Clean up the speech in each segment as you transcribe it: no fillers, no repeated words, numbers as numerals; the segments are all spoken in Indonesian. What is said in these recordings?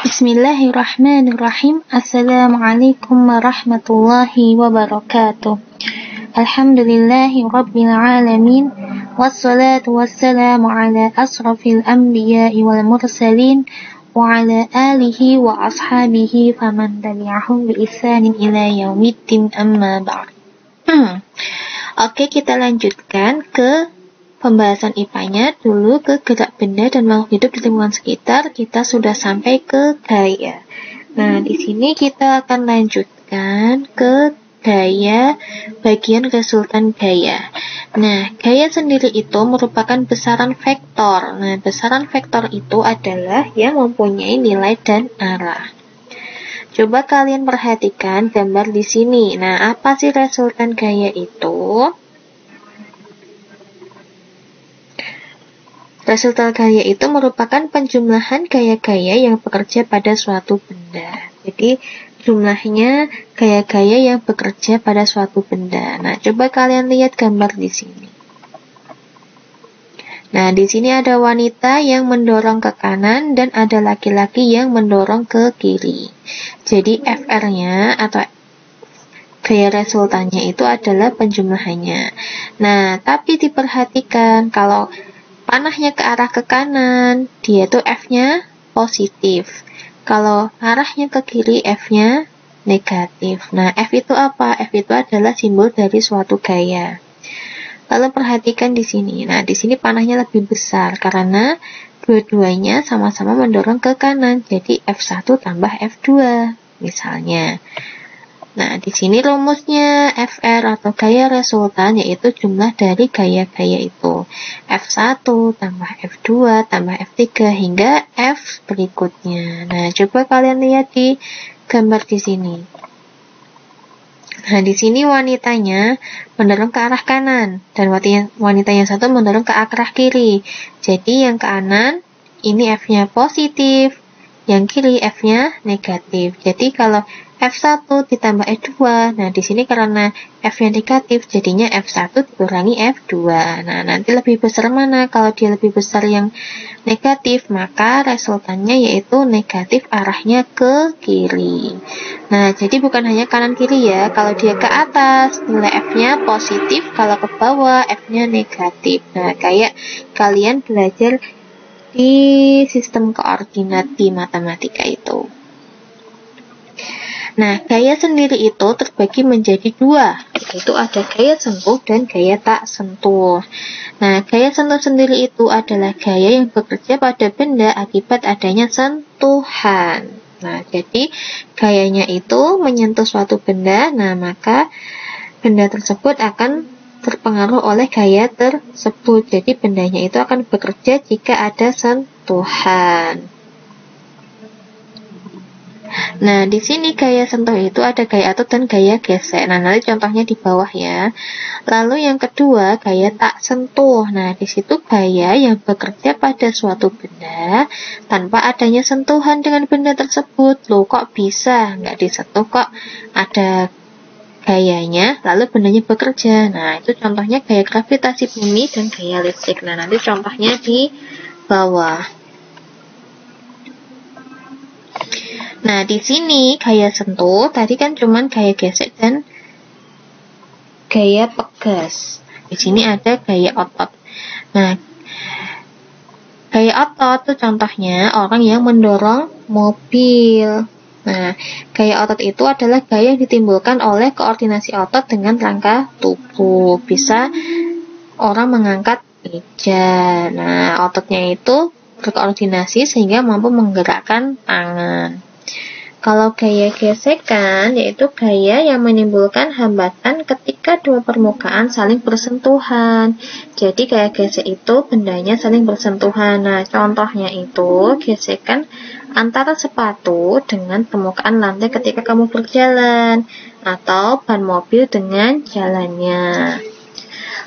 Bismillahirrahmanirrahim. Assalamualaikum warahmatullahi wabarakatuh. Alhamdulillahi rabbil alamin. Wassalatu wassalamu ala asrafil anbiya'i wal mursalin wa ala alihi wa ashabihi faman tabi'ahum bi ihsanin ila yaumiddin, amma ba'd. Oke, kita lanjutkan ke pembahasan IPA-nya dulu ke gerak benda dan makhluk hidup di lingkungan sekitar. Kita sudah sampai ke gaya. Nah, di sini kita akan lanjutkan ke gaya, bagian resultan gaya. Nah, gaya sendiri itu merupakan besaran vektor. Nah, besaran vektor itu adalah yang mempunyai nilai dan arah. Coba kalian perhatikan gambar di sini. Nah, apa sih resultan gaya itu? Resultan gaya itu merupakan penjumlahan gaya-gaya yang bekerja pada suatu benda. Jadi, jumlahnya gaya-gaya yang bekerja pada suatu benda. Nah, coba kalian lihat gambar di sini. Nah, di sini ada wanita yang mendorong ke kanan dan ada laki-laki yang mendorong ke kiri. Jadi, FR-nya atau gaya resultannya itu adalah penjumlahannya. Nah, tapi diperhatikan kalau panahnya ke arah ke kanan, dia tuh F-nya positif. Kalau arahnya ke kiri, F-nya negatif. Nah, F itu apa? F itu adalah simbol dari suatu gaya. Lalu perhatikan di sini. Nah, di sini panahnya lebih besar karena dua-duanya sama-sama mendorong ke kanan. Jadi F1 tambah F2 misalnya. Nah, di sini rumusnya FR atau gaya resultan yaitu jumlah dari gaya-gaya itu. F1 tambah F2 tambah F3 hingga F berikutnya. Nah, coba kalian lihat di gambar di sini. Nah, di sini wanitanya mendorong ke arah kanan dan wanita yang satu mendorong ke arah kiri. Jadi yang kanan ini F-nya positif, yang kiri F-nya negatif. Jadi kalau F1 ditambah F2, nah di sini karena F-nya negatif, jadinya F1 dikurangi F2. Nah, nanti lebih besar mana? Kalau dia lebih besar yang negatif, maka resultannya yaitu negatif arahnya ke kiri. Nah, jadi bukan hanya kanan-kiri ya. Kalau dia ke atas, nilai F-nya positif. Kalau ke bawah, F-nya negatif. Nah, kayak kalian belajar di sistem koordinat di matematika itu. Nah, gaya sendiri itu terbagi menjadi dua, yaitu ada gaya sentuh dan gaya tak sentuh. Nah, gaya sentuh sendiri itu adalah gaya yang bekerja pada benda akibat adanya sentuhan. Nah, jadi gayanya itu menyentuh suatu benda, nah maka benda tersebut akan terpengaruh oleh gaya tersebut. Jadi bendanya itu akan bekerja jika ada sentuhan. Nah, di sini gaya sentuh itu ada gaya otot dan gaya gesek. Nah, nanti contohnya di bawah ya. Lalu yang kedua, gaya tak sentuh. Nah, di situ gaya yang bekerja pada suatu benda tanpa adanya sentuhan dengan benda tersebut. Loh, kok bisa? Nggak disentuh kok ada gayanya, lalu bendanya bekerja. Nah, itu contohnya gaya gravitasi bumi dan gaya listrik. Nah, nanti contohnya di bawah. Nah, di sini gaya sentuh tadi kan cuman gaya gesek dan gaya pegas. Di sini ada gaya otot. Nah, gaya otot itu contohnya orang yang mendorong mobil. Nah, gaya otot itu adalah gaya yang ditimbulkan oleh koordinasi otot dengan rangka tubuh. Bisa orang mengangkat meja. Nah, ototnya itu berkoordinasi sehingga mampu menggerakkan tangan. Kalau gaya gesekan, yaitu gaya yang menimbulkan hambatan ketika dua permukaan saling bersentuhan. Jadi gaya gesek itu bendanya saling bersentuhan. Nah, contohnya itu gesekan antara sepatu dengan permukaan lantai ketika kamu berjalan, atau ban mobil dengan jalannya.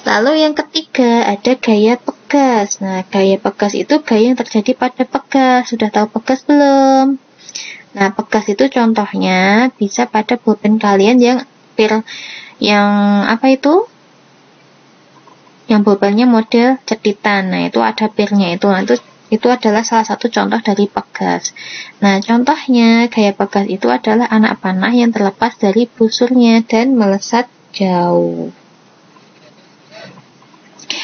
Lalu yang ketiga ada gaya pegas. Nah, gaya pegas itu gaya yang terjadi pada pegas. Sudah tahu pegas belum? Nah, pegas itu contohnya bisa pada pulpen kalian yang apa itu? Yang pulpennya model cetitan. Nah, itu ada pirnya itu. Nah, itu Itu adalah salah satu contoh dari pegas. Nah, contohnya gaya pegas itu adalah anak panah yang terlepas dari busurnya dan melesat jauh.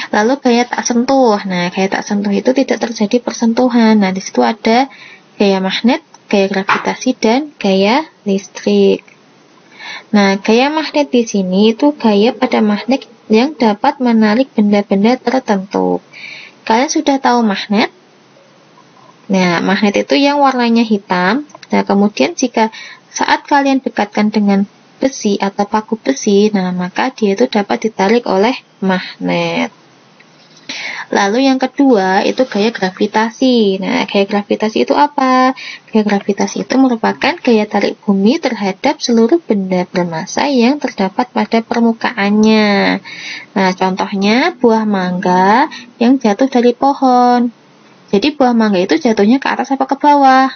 Lalu gaya tak sentuh. Nah, gaya tak sentuh itu tidak terjadi persentuhan. Nah, di situ ada gaya magnet, gaya gravitasi, dan gaya listrik. Nah, gaya magnet di sini itu gaya pada magnet yang dapat menarik benda-benda tertentu. Kalian sudah tahu magnet? Nah, magnet itu yang warnanya hitam. Nah, kemudian jika saat kalian dekatkan dengan besi atau paku besi, nah maka dia itu dapat ditarik oleh magnet. Lalu yang kedua itu gaya gravitasi. Nah, gaya gravitasi itu apa? Gaya gravitasi itu merupakan gaya tarik bumi terhadap seluruh benda bermassa yang terdapat pada permukaannya. Nah, contohnya buah mangga yang jatuh dari pohon. Jadi buah mangga itu jatuhnya ke atas apa ke bawah?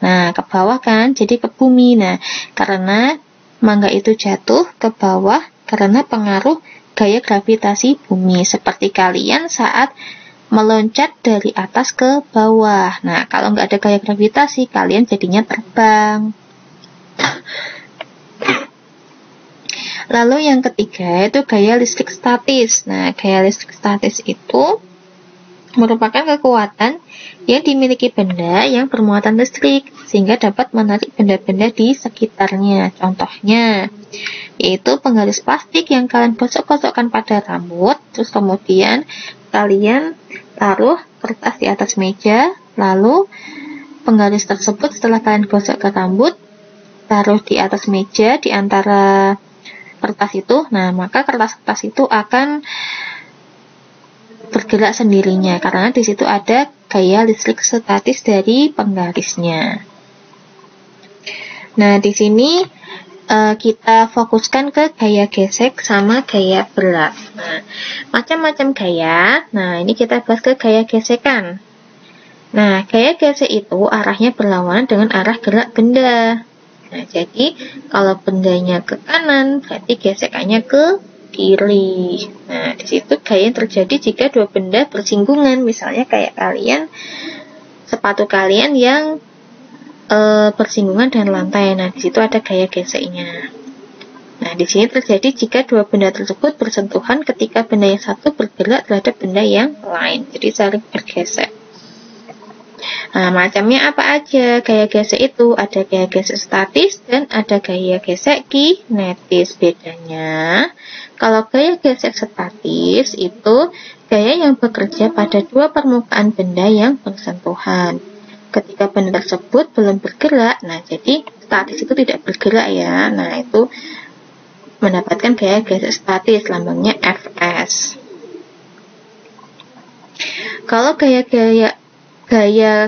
Nah, ke bawah kan, jadi ke bumi. Nah, karena mangga itu jatuh ke bawah karena pengaruh gaya gravitasi bumi, seperti kalian saat meloncat dari atas ke bawah. Nah, kalau nggak ada gaya gravitasi, kalian jadinya terbang. Lalu yang ketiga itu gaya listrik statis. Nah, gaya listrik statis itu merupakan kekuatan yang dimiliki benda yang bermuatan listrik sehingga dapat menarik benda-benda di sekitarnya. Contohnya yaitu penggaris plastik yang kalian gosok-gosokkan pada rambut, terus kemudian kalian taruh kertas di atas meja, lalu penggaris tersebut setelah kalian gosok ke rambut, taruh di atas meja di antara kertas itu. Nah, maka kertas-kertas itu akan bergerak sendirinya karena di situ ada gaya listrik statis dari penggarisnya. Nah, di sini kita fokuskan ke gaya gesek sama gaya berat. Nah, macam-macam gaya. Nah, ini kita bahas ke gaya gesekan. Nah, gaya gesek itu arahnya berlawanan dengan arah gerak benda. Nah, jadi kalau bendanya ke kanan, berarti gesekannya ke kiri. Nah, di situ gaya yang terjadi jika dua benda bersinggungan. Misalnya kayak kalian, sepatu kalian yang bersinggungan dengan lantai. Nah, di situ ada gaya geseknya. Nah, di sini terjadi jika dua benda tersebut bersentuhan ketika benda yang satu bergerak terhadap benda yang lain. Jadi saling bergesek. Nah, macamnya apa aja gaya gesek itu? Ada gaya gesek statis dan ada gaya gesek kinetis. Bedanya, kalau gaya gesek statis itu gaya yang bekerja pada dua permukaan benda yang bersentuhan. Ketika benda tersebut belum bergerak, nah jadi statis itu tidak bergerak ya. Nah, itu mendapatkan gaya gesek statis, lambangnya Fs. Kalau gaya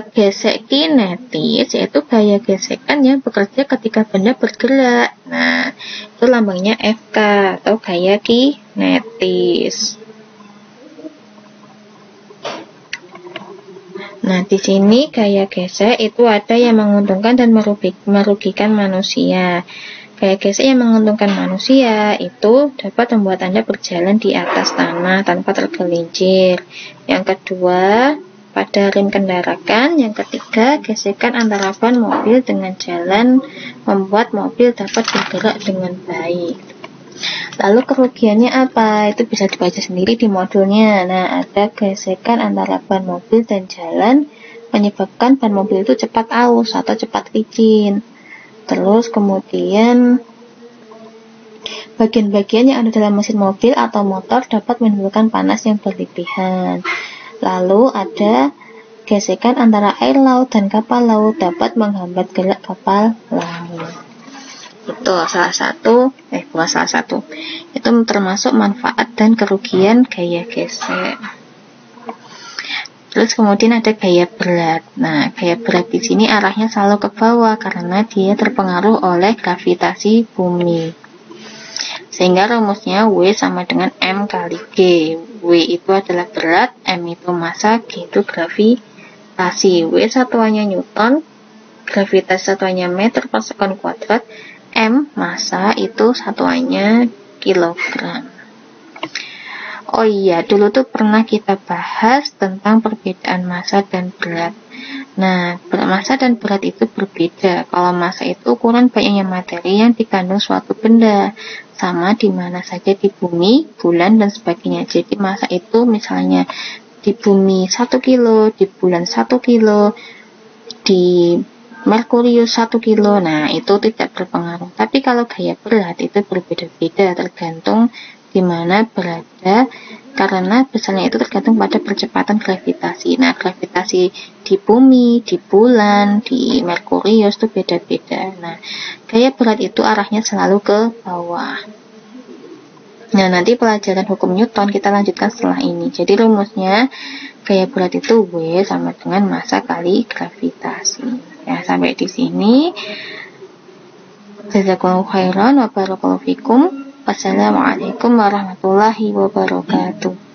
gesek kinetis yaitu gaya gesekan yang bekerja ketika benda bergerak. Nah, itu lambangnya Fk atau gaya kinetis. Nah, di sini gaya gesek itu ada yang menguntungkan dan merugikan manusia. Gaya gesek yang menguntungkan manusia itu dapat membuat Anda berjalan di atas tanah tanpa tergelincir. Yang kedua, pada rem kendaraan. Yang ketiga, gesekan antara ban mobil dengan jalan membuat mobil dapat bergerak dengan baik. Lalu kerugiannya apa? Itu bisa dibaca sendiri di modulnya. Nah, ada gesekan antara ban mobil dan jalan menyebabkan ban mobil itu cepat aus atau cepat licin. Terus kemudian bagian-bagian yang ada dalam mesin mobil atau motor dapat menimbulkan panas yang berlebihan. Lalu ada gesekan antara air laut dan kapal laut dapat menghambat gerak kapal laut. Itu bukan salah satu. Itu termasuk manfaat dan kerugian gaya gesek. Terus kemudian ada gaya berat. Nah, gaya berat di sini arahnya selalu ke bawah karena dia terpengaruh oleh gravitasi bumi. Sehingga rumusnya W sama dengan M kali G. W itu adalah berat, M itu massa, G itu gravitasi. W satuannya Newton, gravitasi satuannya meter per sekon kuadrat, M massa itu satuannya kilogram. Oh iya, dulu tuh pernah kita bahas tentang perbedaan massa dan berat. Nah, massa dan berat itu berbeda. Kalau massa itu ukuran banyaknya materi yang dikandung suatu benda, sama di mana saja di bumi, bulan, dan sebagainya. Jadi massa itu misalnya di bumi 1 kilo, di bulan 1 kilo, di Merkurius 1 kilo. Nah, itu tidak berpengaruh. Tapi kalau gaya berat itu berbeda-beda tergantung di mana berada, karena besarnya itu tergantung pada percepatan gravitasi. Nah, gravitasi di bumi, di bulan, di Merkurius itu beda-beda. Nah, gaya berat itu arahnya selalu ke bawah. Nah, nanti pelajaran hukum Newton kita lanjutkan setelah ini. Jadi rumusnya gaya berat itu W sama dengan massa kali gravitasi. Ya, sampai di sini. Jazakumullahu khairan wa barakallahu fikum. Wassalamualaikum warahmatullahi wabarakatuh.